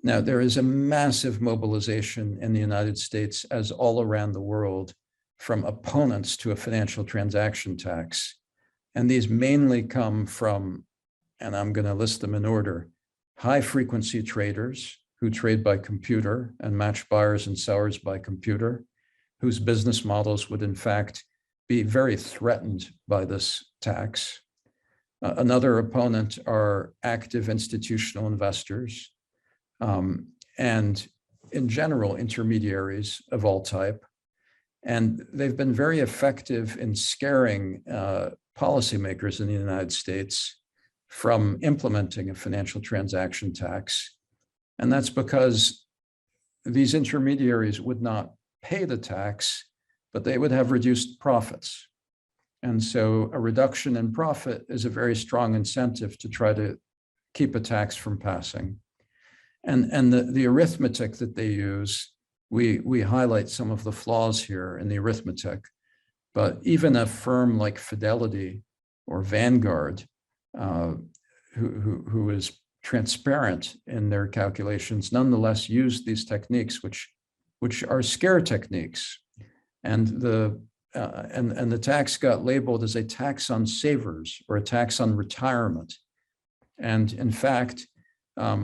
Now, there is a massive mobilization in the United States, as all around the world, from opponents to a financial transaction tax. And these mainly come from, and I'm going to list them in order, high frequency traders who trade by computer and match buyers and sellers by computer, whose business models would in fact be very threatened by this tax. Another opponent are active institutional investors, and in general, intermediaries of all type. And they've been very effective in scaring policymakers in the United States from implementing a financial transaction tax. And that's because these intermediaries would not pay the tax, but they would have reduced profits. And so a reduction in profit is a very strong incentive to try to keep a tax from passing. And the arithmetic that they use, we highlight some of the flaws here in the arithmetic, but even a firm like Fidelity or Vanguard, who is transparent in their calculations, nonetheless use these techniques, which are scare techniques. And the tax got labeled as a tax on savers or a tax on retirement. And in fact,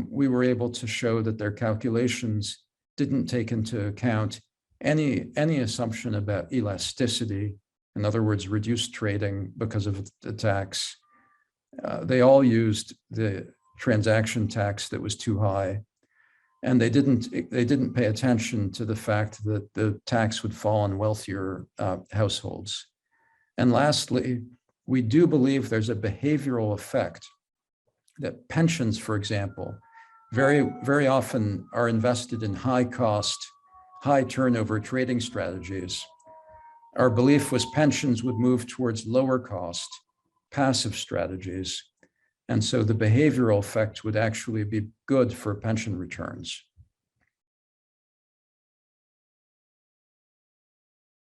we were able to show that their calculations didn't take into account any assumption about elasticity, in other words, reduced trading because of the tax. They all used the transaction tax that was too high, and they didn't pay attention to the fact that the tax would fall on wealthier households. And lastly, we do believe there's a behavioral effect that pensions, for example, very often are invested in high cost, high turnover trading strategies. Our belief was pensions would move towards lower cost, passive strategies. And so the behavioral effect would actually be good for pension returns.